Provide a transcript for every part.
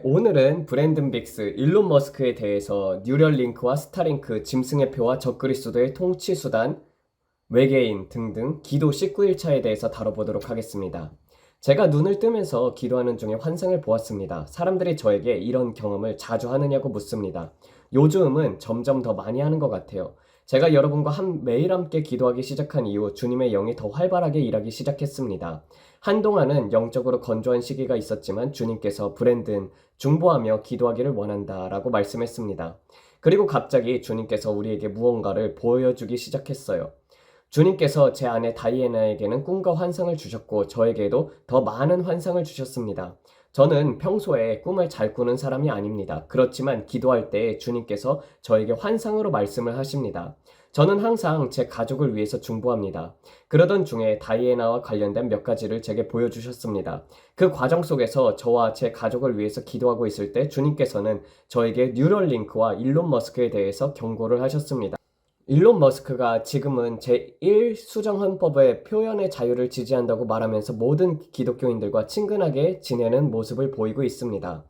오늘은 브랜든 빅스, 일론 머스크에 대해서 뉴럴링크와 스타링크, 짐승의 표와 적그리스도의 통치수단, 외계인 등등 기도 19일차에 대해서 다뤄보도록 하겠습니다. 제가 눈을 뜨면서 기도하는 중에 환상을 보았습니다. 사람들이 저에게 이런 경험을 자주 하느냐고 묻습니다. 요즘은 점점 더 많이 하는 것 같아요. 제가 여러분과 매일 함께 기도하기 시작한 이후 주님의 영이 더 활발하게 일하기 시작했습니다. 한동안은 영적으로 건조한 시기가 있었지만 주님께서 브랜든 중보하며 기도하기를 원한다 라고 말씀했습니다. 그리고 갑자기 주님께서 우리에게 무언가를 보여주기 시작했어요. 주님께서 제 아내 다이애나에게는 꿈과 환상을 주셨고 저에게도 더 많은 환상을 주셨습니다. 저는 평소에 꿈을 잘 꾸는 사람이 아닙니다. 그렇지만 기도할 때 주님께서 저에게 환상으로 말씀을 하십니다. 저는 항상 제 가족을 위해서 중보합니다. 그러던 중에 다이애나와 관련된 몇 가지를 제게 보여주셨습니다. 그 과정 속에서 저와 제 가족을 위해서 기도하고 있을 때 주님께서는 저에게 뉴럴링크와 일론 머스크에 대해서 경고를 하셨습니다. 일론 머스크가 지금은 제1수정헌법의 표현의 자유를 지지한다고 말하면서 모든 기독교인들과 친근하게 지내는 모습을 보이고 있습니다.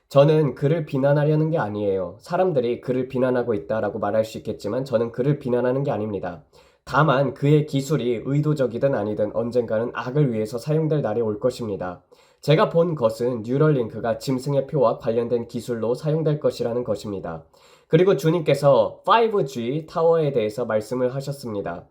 저는 그를 비난하려는 게 아니에요. 사람들이 그를 비난하고 있다라고 말할 수 있겠지만 저는 그를 비난하는 게 아닙니다. 다만 그의 기술이 의도적이든 아니든 언젠가는 악을 위해서 사용될 날이 올 것입니다. 제가 본 것은 뉴럴링크가 짐승의 표와 관련된 기술로 사용될 것이라는 것입니다. 그리고 주님께서 5G 타워에 대해서 말씀을 하셨습니다.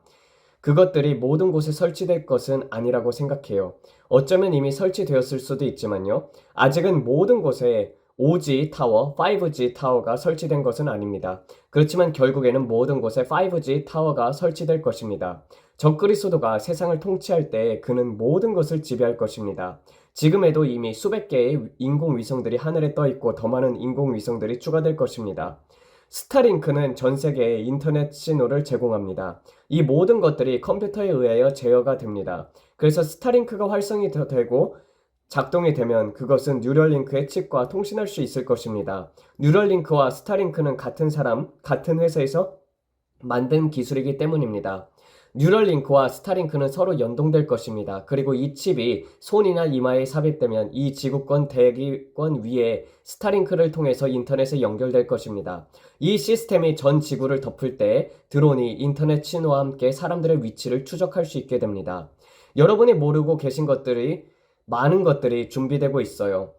그것들이 모든 곳에 설치될 것은 아니라고 생각해요. 어쩌면 이미 설치되었을 수도 있지만요. 아직은 모든 곳에 5G 타워, 5G 타워가 설치된 것은 아닙니다. 그렇지만 결국에는 모든 곳에 5G 타워가 설치될 것입니다. 적그리스도가 세상을 통치할 때 그는 모든 것을 지배할 것입니다. 지금에도 이미 수백 개의 인공위성들이 하늘에 떠 있고 더 많은 인공위성들이 추가될 것입니다. 스타링크는 전 세계에 인터넷 신호를 제공합니다. 이 모든 것들이 컴퓨터에 의하여 제어가 됩니다. 그래서 스타링크가 활성이 되고 작동이 되면 그것은 뉴럴링크의 칩과 통신할 수 있을 것입니다. 뉴럴링크와 스타링크는 같은 회사에서 만든 기술이기 때문입니다. 뉴럴링크와 스타링크는 서로 연동될 것입니다. 그리고 이 칩이 손이나 이마에 삽입되면 이 지구권 대기권 위에 스타링크를 통해서 인터넷에 연결될 것입니다. 이 시스템이 전 지구를 덮을 때 드론이 인터넷 신호와 함께 사람들의 위치를 추적할 수 있게 됩니다. 여러분이 모르고 계신 많은 것들이 준비되고 있어요.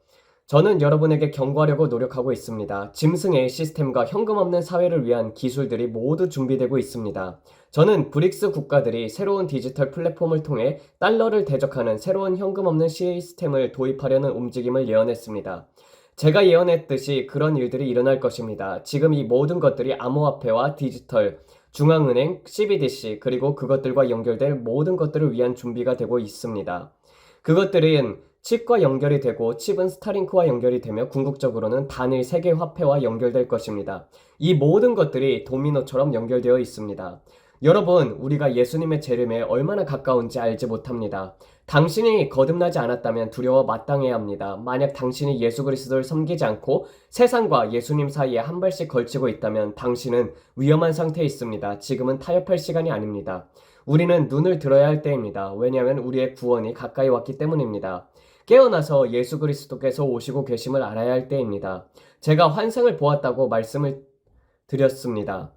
저는 여러분에게 경고하려고 노력하고 있습니다. 짐승의 시스템과 현금 없는 사회를 위한 기술들이 모두 준비되고 있습니다. 저는 브릭스 국가들이 새로운 디지털 플랫폼을 통해 달러를 대적하는 새로운 현금 없는 시스템을 도입하려는 움직임을 예언했습니다. 제가 예언했듯이 그런 일들이 일어날 것입니다. 지금 이 모든 것들이 암호화폐와 디지털, 중앙은행, CBDC, 그리고 그것들과 연결될 모든 것들을 위한 준비가 되고 있습니다. 그것들은 칩과 연결이 되고 칩은 스타링크와 연결이 되며 궁극적으로는 단일 세계 화폐와 연결될 것입니다. 이 모든 것들이 도미노처럼 연결되어 있습니다. 여러분, 우리가 예수님의 재림에 얼마나 가까운지 알지 못합니다. 당신이 거듭나지 않았다면 두려워 마땅해야 합니다. 만약 당신이 예수 그리스도를 섬기지 않고 세상과 예수님 사이에 한 발씩 걸치고 있다면 당신은 위험한 상태에 있습니다. 지금은 타협할 시간이 아닙니다. 우리는 눈을 들어야 할 때입니다. 왜냐하면 우리의 구원이 가까이 왔기 때문입니다. 깨어나서 예수 그리스도께서 오시고 계심을 알아야 할 때입니다. 제가 환상을 보았다고 말씀을 드렸습니다.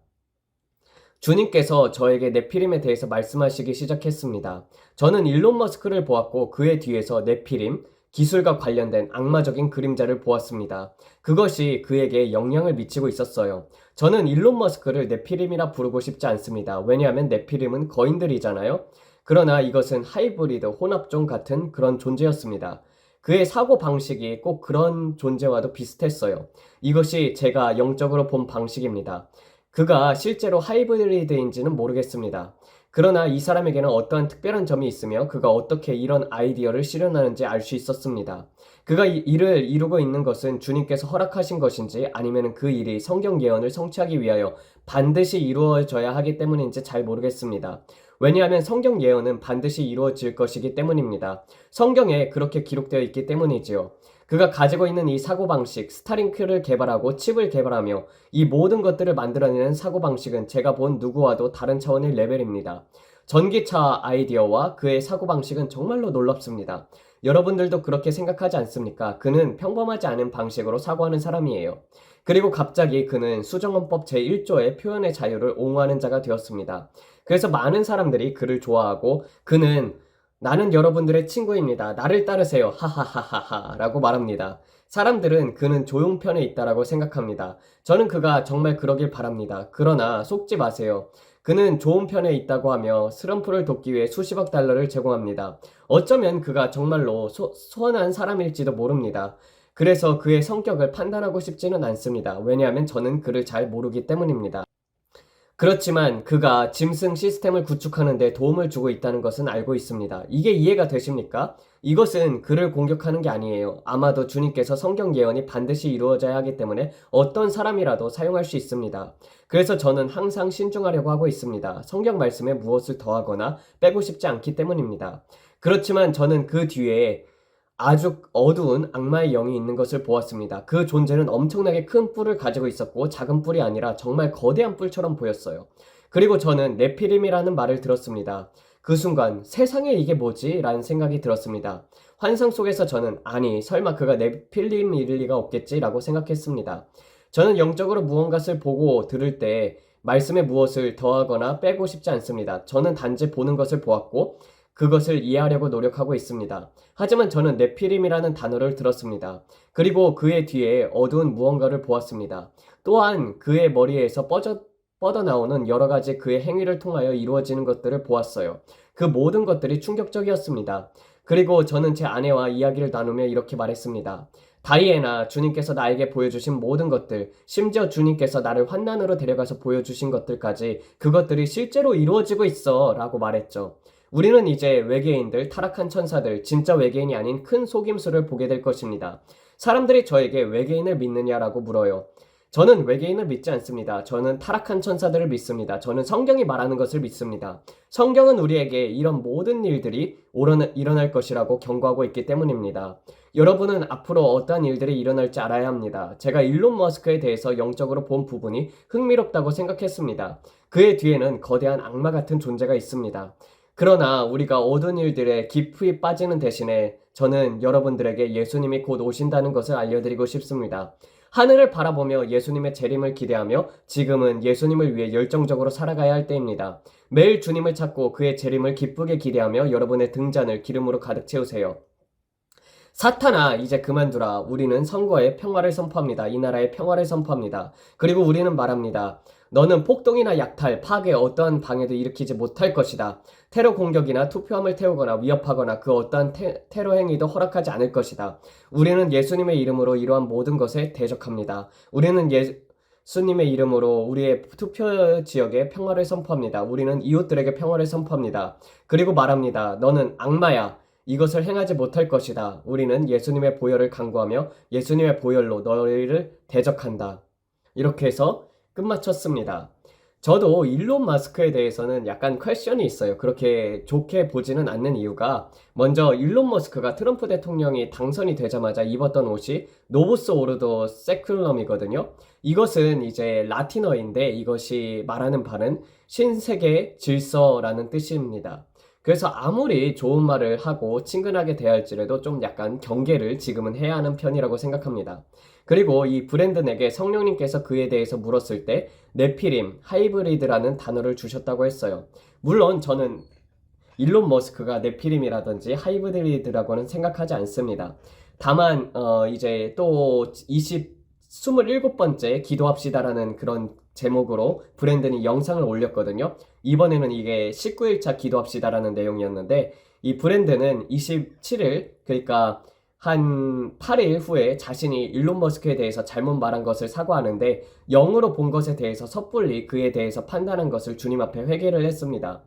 주님께서 저에게 네피림에 대해서 말씀하시기 시작했습니다. 저는 일론 머스크를 보았고 그의 뒤에서 네피림, 기술과 관련된 악마적인 그림자를 보았습니다. 그것이 그에게 영향을 미치고 있었어요. 저는 일론 머스크를 네피림이라 부르고 싶지 않습니다. 왜냐하면 네피림은 거인들이잖아요. 그러나 이것은 하이브리드, 혼합종 같은 그런 존재였습니다. 그의 사고 방식이 꼭 그런 존재와도 비슷했어요. 이것이 제가 영적으로 본 방식입니다. 그가 실제로 하이브리드인지는 모르겠습니다. 그러나 이 사람에게는 어떠한 특별한 점이 있으며 그가 어떻게 이런 아이디어를 실현하는지 알 수 있었습니다. 그가 이를 이루고 있는 것은 주님께서 허락하신 것인지 아니면 그 일이 성경 예언을 성취하기 위하여 반드시 이루어져야 하기 때문인지 잘 모르겠습니다. 왜냐하면 성경 예언은 반드시 이루어질 것이기 때문입니다. 성경에 그렇게 기록되어 있기 때문이지요. 그가 가지고 있는 이 사고방식, 스타링크를 개발하고 칩을 개발하며 이 모든 것들을 만들어내는 사고방식은 제가 본 누구와도 다른 차원의 레벨입니다. 전기차 아이디어와 그의 사고방식은 정말로 놀랍습니다. 여러분들도 그렇게 생각하지 않습니까? 그는 평범하지 않은 방식으로 사고하는 사람이에요. 그리고 갑자기 그는 수정헌법 제1조의 표현의 자유를 옹호하는 자가 되었습니다. 그래서 많은 사람들이 그를 좋아하고 그는 나는 여러분들의 친구입니다. 나를 따르세요. 하하하하하 라고 말합니다. 사람들은 그는 조용편에 있다라고 생각합니다. 저는 그가 정말 그러길 바랍니다. 그러나 속지 마세요. 그는 좋은 편에 있다고 하며 슬럼프를 돕기 위해 수십억 달러를 제공합니다. 어쩌면 그가 정말로 선한 사람일지도 모릅니다. 그래서 그의 성격을 판단하고 싶지는 않습니다. 왜냐하면 저는 그를 잘 모르기 때문입니다. 그렇지만 그가 짐승 시스템을 구축하는 데 도움을 주고 있다는 것은 알고 있습니다. 이게 이해가 되십니까? 이것은 그를 공격하는 게 아니에요. 아마도 주님께서 성경 예언이 반드시 이루어져야 하기 때문에 어떤 사람이라도 사용할 수 있습니다. 그래서 저는 항상 신중하려고 하고 있습니다. 성경 말씀에 무엇을 더하거나 빼고 싶지 않기 때문입니다. 그렇지만 저는 그 뒤에 아주 어두운 악마의 영이 있는 것을 보았습니다. 그 존재는 엄청나게 큰 뿔을 가지고 있었고 작은 뿔이 아니라 정말 거대한 뿔처럼 보였어요. 그리고 저는 네피림이라는 말을 들었습니다. 그 순간 세상에 이게 뭐지? 라는 생각이 들었습니다. 환상 속에서 저는 아니 설마 그가 네필림일 리가 없겠지? 라고 생각했습니다. 저는 영적으로 무언가를 보고 들을 때 말씀에 무엇을 더하거나 빼고 싶지 않습니다. 저는 단지 보는 것을 보았고 그것을 이해하려고 노력하고 있습니다. 하지만 저는 네피림이라는 단어를 들었습니다. 그리고 그의 뒤에 어두운 무언가를 보았습니다. 또한 그의 머리에서 뻗어나오는 여러 가지 그의 행위를 통하여 이루어지는 것들을 보았어요. 그 모든 것들이 충격적이었습니다. 그리고 저는 제 아내와 이야기를 나누며 이렇게 말했습니다. 다이애나, 주님께서 나에게 보여주신 모든 것들, 심지어 주님께서 나를 환난으로 데려가서 보여주신 것들까지 그것들이 실제로 이루어지고 있어 라고 말했죠. 우리는 이제 외계인들, 타락한 천사들, 진짜 외계인이 아닌 큰 속임수를 보게 될 것입니다. 사람들이 저에게 외계인을 믿느냐라고 물어요. 저는 외계인을 믿지 않습니다. 저는 타락한 천사들을 믿습니다. 저는 성경이 말하는 것을 믿습니다. 성경은 우리에게 이런 모든 일들이 일어날 것이라고 경고하고 있기 때문입니다. 여러분은 앞으로 어떠한 일들이 일어날지 알아야 합니다. 제가 일론 머스크에 대해서 영적으로 본 부분이 흥미롭다고 생각했습니다. 그의 뒤에는 거대한 악마 같은 존재가 있습니다. 그러나 우리가 어두운 일들에 깊이 빠지는 대신에 저는 여러분들에게 예수님이 곧 오신다는 것을 알려드리고 싶습니다. 하늘을 바라보며 예수님의 재림을 기대하며 지금은 예수님을 위해 열정적으로 살아가야 할 때입니다. 매일 주님을 찾고 그의 재림을 기쁘게 기대하며 여러분의 등잔을 기름으로 가득 채우세요. 사탄아, 이제 그만두라. 우리는 선거의 평화를 선포합니다. 이 나라의 평화를 선포합니다. 그리고 우리는 말합니다. 너는 폭동이나 약탈, 파괴, 어떠한 방해도 일으키지 못할 것이다. 테러 공격이나 투표함을 태우거나 위협하거나 그 어떠한 테러 행위도 허락하지 않을 것이다. 우리는 예수님의 이름으로 이러한 모든 것에 대적합니다. 우리는 예수님의 이름으로 우리의 투표 지역에 평화를 선포합니다. 우리는 이웃들에게 평화를 선포합니다. 그리고 말합니다. 너는 악마야. 이것을 행하지 못할 것이다. 우리는 예수님의 보혈을 간구하며 예수님의 보혈로 너희를 대적한다. 이렇게 해서 끝마쳤습니다. 저도 일론 머스크에 대해서는 약간 퀘션이 있어요. 그렇게 좋게 보지는 않는 이유가 먼저 일론 머스크가 트럼프 대통령이 당선이 되자마자 입었던 옷이 노부스 오르도 세큘럼이거든요. 이것은 이제 라틴어인데 이것이 말하는 바는 신세계 질서라는 뜻입니다. 그래서 아무리 좋은 말을 하고 친근하게 대할지라도 좀 약간 경계를 지금은 해야 하는 편이라고 생각합니다. 그리고 이 브랜든에게 성령님께서 그에 대해서 물었을 때 네피림, 하이브리드라는 단어를 주셨다고 했어요. 물론 저는 일론 머스크가 네피림이라든지 하이브리드라고는 생각하지 않습니다. 다만 이제 또 27번째 기도합시다라는 그런 제목으로 브랜든이 영상을 올렸거든요. 이번에는 이게 19일차 기도합시다라는 내용이었는데 이 브랜든은 27일 그러니까 한 8일 후에 자신이 일론 머스크에 대해서 잘못 말한 것을 사과하는데 영으로 본 것에 대해서 섣불리 그에 대해서 판단한 것을 주님 앞에 회개를 했습니다.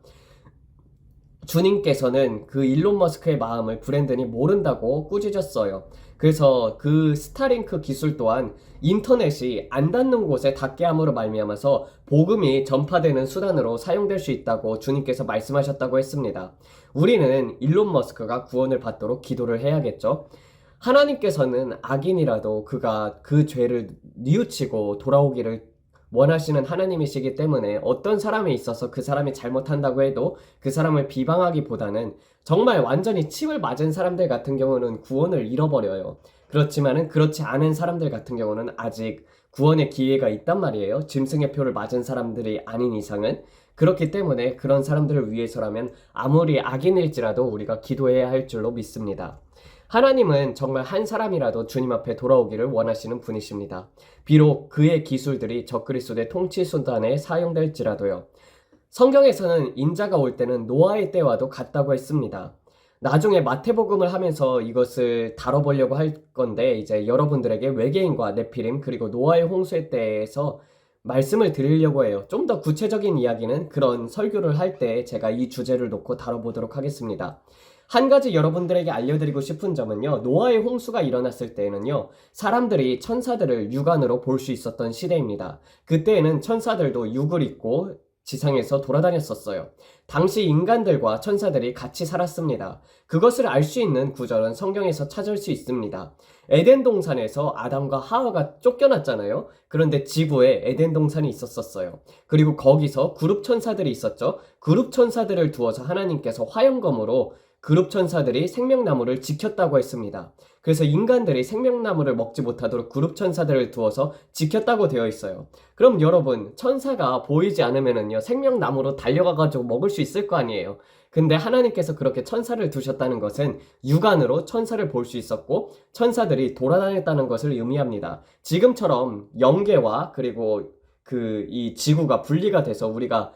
주님께서는 그 일론 머스크의 마음을 브랜든이 모른다고 꾸짖었어요. 그래서 그 스타링크 기술 또한 인터넷이 안 닿는 곳에 닿게 함으로 말미암아서 복음이 전파되는 수단으로 사용될 수 있다고 주님께서 말씀하셨다고 했습니다. 우리는 일론 머스크가 구원을 받도록 기도를 해야겠죠. 하나님께서는 악인이라도 그가 그 죄를 뉘우치고 돌아오기를 원하시는 하나님이시기 때문에 어떤 사람에 있어서 그 사람이 잘못한다고 해도 그 사람을 비방하기보다는 정말 완전히 침을 맞은 사람들 같은 경우는 구원을 잃어버려요. 그렇지만은 그렇지 않은 사람들 같은 경우는 아직 구원의 기회가 있단 말이에요. 짐승의 표를 맞은 사람들이 아닌 이상은. 그렇기 때문에 그런 사람들을 위해서라면 아무리 악인일지라도 우리가 기도해야 할 줄로 믿습니다. 하나님은 정말 한 사람이라도 주님 앞에 돌아오기를 원하시는 분이십니다. 비록 그의 기술들이 적그리스도의 통치 수단에 사용될지라도요. 성경에서는 인자가 올 때는 노아의 때와도 같다고 했습니다. 나중에 마태복음을 하면서 이것을 다뤄보려고 할 건데 이제 여러분들에게 외계인과 네피림 그리고 노아의 홍수에 대해서 말씀을 드리려고 해요. 좀 더 구체적인 이야기는 그런 설교를 할 때 제가 이 주제를 놓고 다뤄보도록 하겠습니다. 한 가지 여러분들에게 알려드리고 싶은 점은요. 노아의 홍수가 일어났을 때에는요. 사람들이 천사들을 육안으로 볼 수 있었던 시대입니다. 그때에는 천사들도 육을 입고 지상에서 돌아다녔었어요. 당시 인간들과 천사들이 같이 살았습니다. 그것을 알 수 있는 구절은 성경에서 찾을 수 있습니다. 에덴 동산에서 아담과 하와가 쫓겨났잖아요. 그런데 지구에 에덴 동산이 있었어요. 그리고 거기서 그룹 천사들이 있었죠. 그룹 천사들을 두어서 하나님께서 화염검으로 그룹 천사들이 생명나무를 지켰다고 했습니다. 그래서 인간들이 생명나무를 먹지 못하도록 그룹 천사들을 두어서 지켰다고 되어 있어요. 그럼 여러분, 천사가 보이지 않으면은요, 생명나무로 달려가가지고 먹을 수 있을 거 아니에요. 근데 하나님께서 그렇게 천사를 두셨다는 것은 육안으로 천사를 볼 수 있었고 천사들이 돌아다녔다는 것을 의미합니다. 지금처럼 영계와 그리고 이 지구가 분리가 돼서 우리가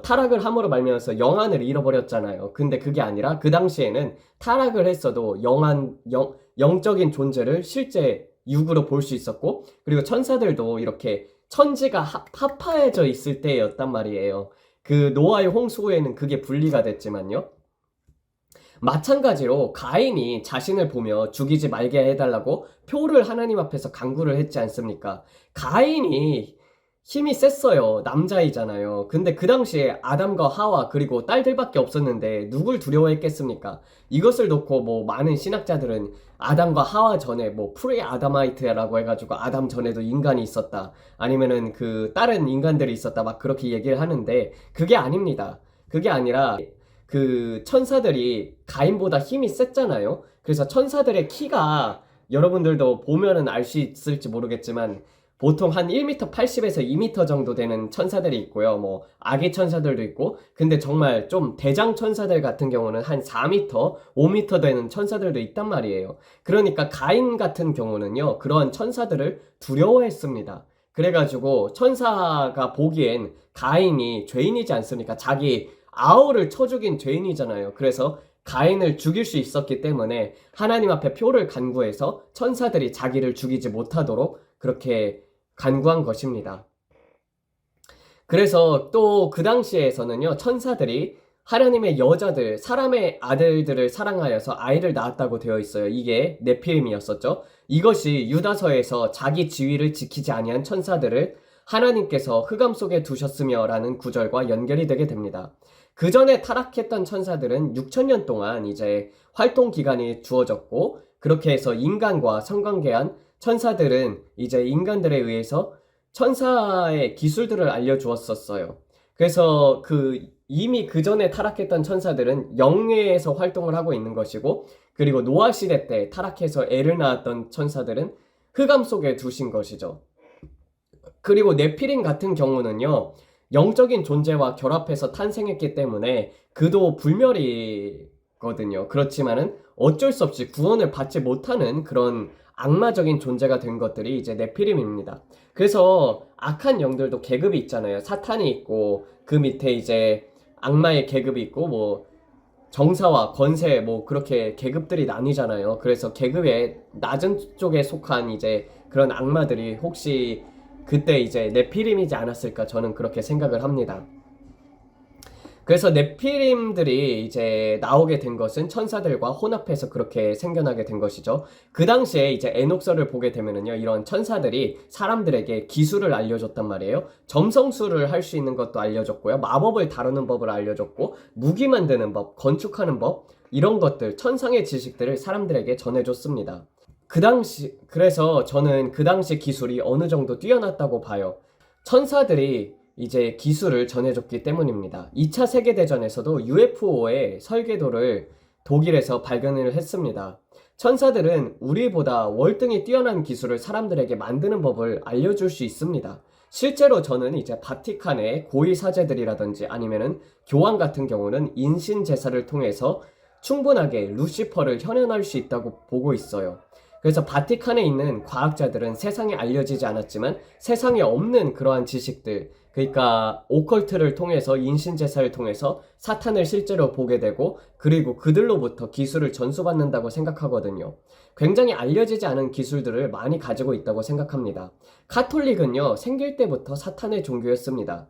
타락을 함으로 말미암아서 영안을 잃어버렸잖아요. 근데 그게 아니라 그 당시에는 타락을 했어도 영적인 존재를 실제 육으로 볼 수 있었고 그리고 천사들도 이렇게 천지가 합파해져 있을 때였단 말이에요. 그 노아의 홍수 후에는 그게 분리가 됐지만요. 마찬가지로 가인이 자신을 보며 죽이지 말게 해달라고 표를 하나님 앞에서 간구를 했지 않습니까? 가인이 힘이 셌어요. 남자이잖아요. 근데 그 당시에 아담과 하와 그리고 딸들밖에 없었는데 누굴 두려워했겠습니까? 이것을 놓고 뭐 많은 신학자들은 아담과 하와 전에 뭐 프리 아담아이트라고 해가지고 아담 전에도 인간이 있었다. 아니면은 그 다른 인간들이 있었다. 막 그렇게 얘기를 하는데 그게 아닙니다. 그게 아니라 그 천사들이 가인보다 힘이 셌잖아요. 그래서 천사들의 키가 여러분들도 보면은 알 수 있을지 모르겠지만 보통 한 1m 80에서 2m 정도 되는 천사들이 있고요. 뭐 아기 천사들도 있고 근데 정말 좀 대장 천사들 같은 경우는 한 4m, 5m 되는 천사들도 있단 말이에요. 그러니까 가인 같은 경우는요. 그러한 천사들을 두려워했습니다. 그래가지고 천사가 보기엔 가인이 죄인이지 않습니까? 자기 아우를 쳐 죽인 죄인이잖아요. 그래서 가인을 죽일 수 있었기 때문에 하나님 앞에 표를 간구해서 천사들이 자기를 죽이지 못하도록 그렇게 간구한 것입니다. 그래서 또 그 당시에서는요, 천사들이 하나님의 여자들, 사람의 아들들을 사랑하여서 아이를 낳았다고 되어 있어요. 이게 네피림이었었죠. 이것이 유다서에서 자기 지위를 지키지 아니한 천사들을 하나님께서 흑암 속에 두셨으며 라는 구절과 연결이 되게 됩니다. 그 전에 타락했던 천사들은 6천년 동안 이제 활동 기간이 주어졌고 그렇게 해서 인간과 성관계한 천사들은 이제 인간들에 의해서 천사의 기술들을 알려주었었어요. 그래서 이미 그 전에 타락했던 천사들은 영예에서 활동을 하고 있는 것이고 그리고 노아 시대 때 타락해서 애를 낳았던 천사들은 흑암 속에 두신 것이죠. 그리고 네피림 같은 경우는요. 영적인 존재와 결합해서 탄생했기 때문에 그도 불멸이거든요. 그렇지만은 어쩔 수 없이 구원을 받지 못하는 그런 악마적인 존재가 된 것들이 이제 네피림입니다. 그래서 악한 영들도 계급이 있잖아요. 사탄이 있고 그 밑에 이제 악마의 계급이 있고 뭐 정사와 권세 뭐 그렇게 계급들이 나뉘잖아요. 그래서 계급의 낮은 쪽에 속한 이제 그런 악마들이 혹시 그때 이제 네피림이지 않았을까 저는 그렇게 생각을 합니다. 그래서 네피림들이 이제 나오게 된 것은 천사들과 혼합해서 그렇게 생겨나게 된 것이죠. 그 당시에 이제 에녹서를 보게 되면은요, 이런 천사들이 사람들에게 기술을 알려줬단 말이에요. 점성술을 할 수 있는 것도 알려줬고요. 마법을 다루는 법을 알려줬고, 무기 만드는 법, 건축하는 법, 이런 것들, 천상의 지식들을 사람들에게 전해줬습니다. 그래서 저는 그 당시 기술이 어느 정도 뛰어났다고 봐요. 천사들이 이제 기술을 전해줬기 때문입니다. 2차 세계대전에서도 UFO의 설계도를 독일에서 발견을 했습니다. 천사들은 우리보다 월등히 뛰어난 기술을 사람들에게 만드는 법을 알려줄 수 있습니다. 실제로 저는 이제 바티칸의 고위 사제들이라든지 아니면은 교황 같은 경우는 인신 제사를 통해서 충분하게 루시퍼를 현현할 수 있다고 보고 있어요. 그래서 바티칸에 있는 과학자들은 세상에 알려지지 않았지만 세상에 없는 그러한 지식들, 그러니까 오컬트를 통해서 인신제사를 통해서 사탄을 실제로 보게 되고 그리고 그들로부터 기술을 전수받는다고 생각하거든요. 굉장히 알려지지 않은 기술들을 많이 가지고 있다고 생각합니다. 카톨릭은요, 생길 때부터 사탄의 종교였습니다.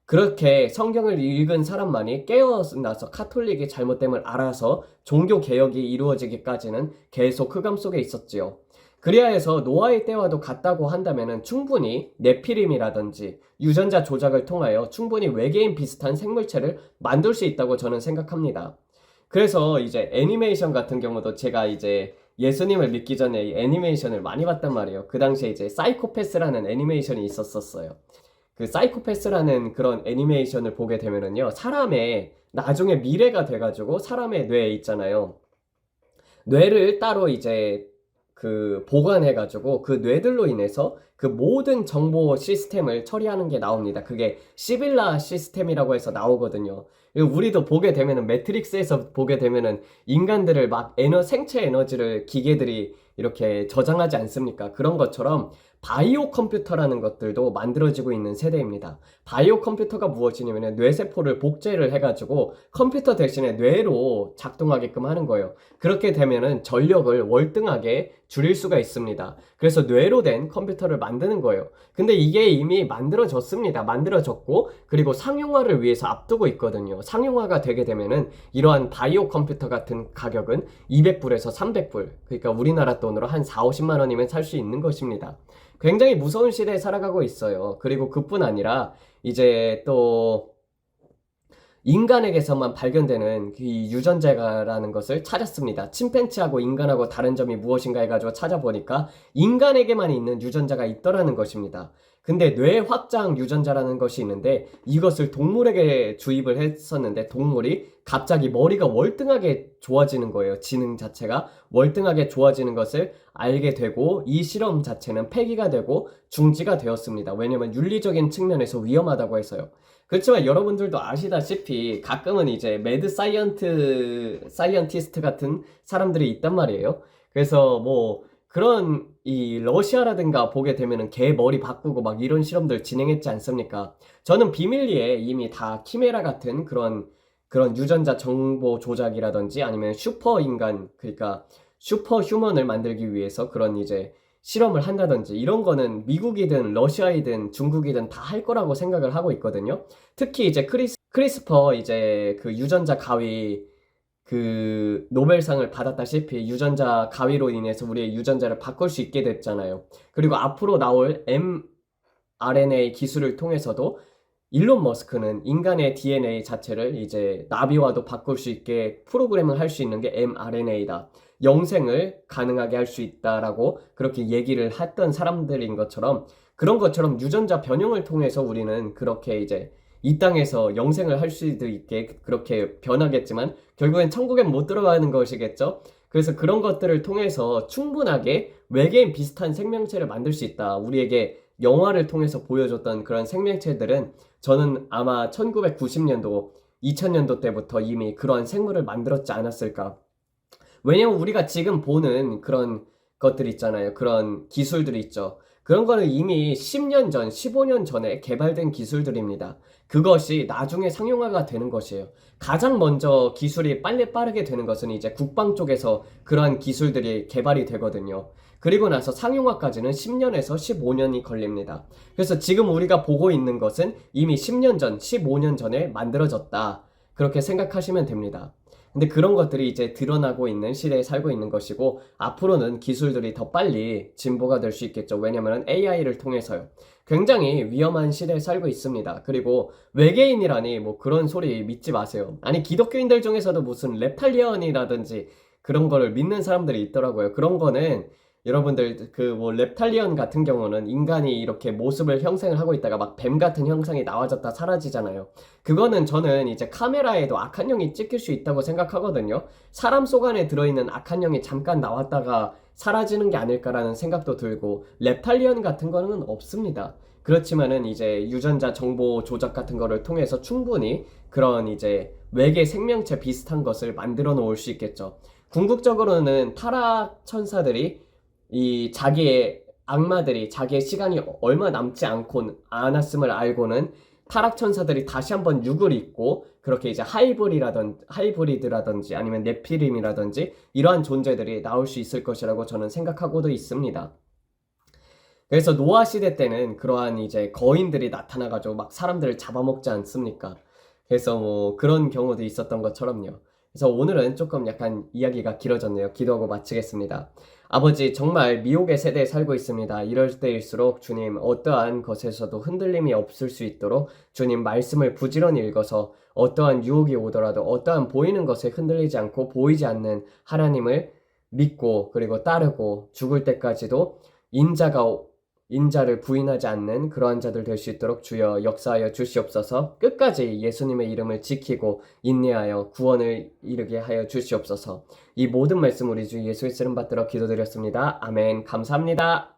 그렇게 성경을 읽은 사람만이 깨어나서 카톨릭이 잘못됨을 알아서 종교 개혁이 이루어지기까지는 계속 흑암 속에 있었지요. 그리하 해서 노아의 때와도 같다고 한다면 충분히 네피림이라든지 유전자 조작을 통하여 충분히 외계인 비슷한 생물체를 만들 수 있다고 저는 생각합니다. 그래서 이제 애니메이션 같은 경우도 제가 이제 예수님을 믿기 전에 이 애니메이션을 많이 봤단 말이에요. 그 당시에 이제 사이코패스라는 애니메이션이 있었어요. 그 사이코패스라는 그런 애니메이션을 보게 되면은요, 사람의 나중에 미래가 돼가지고 사람의 뇌에 있잖아요. 뇌를 따로 이제 그 보관해가지고 그 뇌들로 인해서 그 모든 정보 시스템을 처리하는 게 나옵니다. 그게 시빌라 시스템이라고 해서 나오거든요. 우리도 보게 되면은 매트릭스에서 보게 되면은 인간들을 막 생체 에너지를 기계들이 이렇게 저장하지 않습니까? 그런 것처럼 바이오 컴퓨터라는 것들도 만들어지고 있는 세대입니다. 바이오 컴퓨터가 무엇이냐면 뇌세포를 복제를 해가지고 컴퓨터 대신에 뇌로 작동하게끔 하는 거예요. 그렇게 되면은 전력을 월등하게 줄일 수가 있습니다. 그래서 뇌로 된 컴퓨터를 만드는 거예요. 근데 이게 이미 만들어졌습니다. 만들어졌고 그리고 상용화를 위해서 앞두고 있거든요. 상용화가 되게 되면은 이러한 바이오 컴퓨터 같은 가격은 200불에서 300불, 그러니까 우리나라 돈으로 한 4, 50만 원이면 살 수 있는 것입니다. 굉장히 무서운 시대에 살아가고 있어요. 그리고 그뿐 아니라 이제 또 인간에게서만 발견되는 이 유전자라는 것을 찾았습니다. 침팬지하고 인간하고 다른 점이 무엇인가 해가지고 찾아보니까 인간에게만 있는 유전자가 있더라는 것입니다. 근데 뇌 확장 유전자라는 것이 있는데 이것을 동물에게 주입을 했었는데 동물이 갑자기 머리가 월등하게 좋아지는 거예요. 지능 자체가 월등하게 좋아지는 것을 알게 되고 이 실험 자체는 폐기가 되고 중지가 되었습니다. 왜냐면 윤리적인 측면에서 위험하다고 해서요. 그렇지만 여러분들도 아시다시피 가끔은 이제 매드 사이언티스트 같은 사람들이 있단 말이에요. 그래서 뭐 그런 이 러시아라든가 보게 되면은 개 머리 바꾸고 막 이런 실험들 진행했지 않습니까? 저는 비밀리에 이미 다 키메라 같은 그런 유전자 정보 조작이라든지 아니면 슈퍼 인간, 그러니까 슈퍼 휴먼을 만들기 위해서 그런 이제 실험을 한다든지 이런 거는 미국이든 러시아이든 중국이든 다 할 거라고 생각을 하고 있거든요. 특히 이제 크리스퍼 이제 그 유전자 가위 그 노벨상을 받았다시피 유전자 가위로 인해서 우리의 유전자를 바꿀 수 있게 됐잖아요. 그리고 앞으로 나올 mRNA 기술을 통해서도 일론 머스크는 인간의 DNA 자체를 이제 나비와도 바꿀 수 있게 프로그램을 할 수 있는 게 mRNA다. 영생을 가능하게 할 수 있다라고 그렇게 얘기를 했던 사람들인 것처럼 그런 것처럼 유전자 변형을 통해서 우리는 그렇게 이제 이 땅에서 영생을 할 수도 있게 그렇게 변하겠지만 결국엔 천국엔 못 들어가는 것이겠죠. 그래서 그런 것들을 통해서 충분하게 외계인 비슷한 생명체를 만들 수 있다. 우리에게 영화를 통해서 보여줬던 그런 생명체들은 저는 아마 1990년도, 2000년도 때부터 이미 그러한 생물을 만들었지 않았을까. 왜냐면 우리가 지금 보는 그런 것들 있잖아요. 그런 기술들이 있죠. 그런 거는 이미 10년 전, 15년 전에 개발된 기술들입니다. 그것이 나중에 상용화가 되는 것이에요. 가장 먼저 기술이 빠르게 되는 것은 이제 국방 쪽에서 그러한 기술들이 개발이 되거든요. 그리고 나서 상용화까지는 10년에서 15년이 걸립니다. 그래서 지금 우리가 보고 있는 것은 이미 10년 전, 15년 전에 만들어졌다. 그렇게 생각하시면 됩니다. 근데 그런 것들이 이제 드러나고 있는 시대에 살고 있는 것이고 앞으로는 기술들이 더 빨리 진보가 될 수 있겠죠. 왜냐면 AI를 통해서요. 굉장히 위험한 시대에 살고 있습니다. 그리고 외계인이라니 뭐 그런 소리 믿지 마세요. 아니 기독교인들 중에서도 무슨 렙탈리언이라든지 그런 거를 믿는 사람들이 있더라고요. 그런 거는 여러분들 그 뭐 렙탈리언 같은 경우는 인간이 이렇게 모습을 형성을 하고 있다가 막 뱀 같은 형상이 나와졌다 사라지잖아요. 그거는 저는 이제 카메라에도 악한 영이 찍힐 수 있다고 생각하거든요. 사람 속 안에 들어있는 악한 영이 잠깐 나왔다가 사라지는 게 아닐까라는 생각도 들고, 렙탈리언 같은 거는 없습니다. 그렇지만은 이제 유전자 정보 조작 같은 거를 통해서 충분히 그런 이제 외계 생명체 비슷한 것을 만들어 놓을 수 있겠죠. 궁극적으로는 타락 천사들이 이 자기의 악마들이 자기의 시간이 얼마 남지 않았음을 알고는 타락 천사들이 다시 한번 육을 입고 그렇게 이제 하이브리드라든지 아니면 네피림이라든지 이러한 존재들이 나올 수 있을 것이라고 저는 생각하고도 있습니다. 그래서 노아 시대 때는 그러한 이제 거인들이 나타나가지고 막 사람들을 잡아먹지 않습니까? 그래서 뭐 그런 경우도 있었던 것처럼요. 그래서 오늘은 조금 약간 이야기가 길어졌네요. 기도하고 마치겠습니다. 아버지, 정말 미혹의 세대에 살고 있습니다. 이럴 때일수록 주님 어떠한 것에서도 흔들림이 없을 수 있도록 주님 말씀을 부지런히 읽어서 어떠한 유혹이 오더라도 어떠한 보이는 것에 흔들리지 않고 보이지 않는 하나님을 믿고 그리고 따르고 죽을 때까지도 인자를 부인하지 않는 그러한 자들 될 수 있도록 주여 역사하여 주시옵소서. 끝까지 예수님의 이름을 지키고 인내하여 구원을 이루게 하여 주시옵소서. 이 모든 말씀 우리 주 예수의 이름 받들어 기도드렸습니다. 아멘. 감사합니다.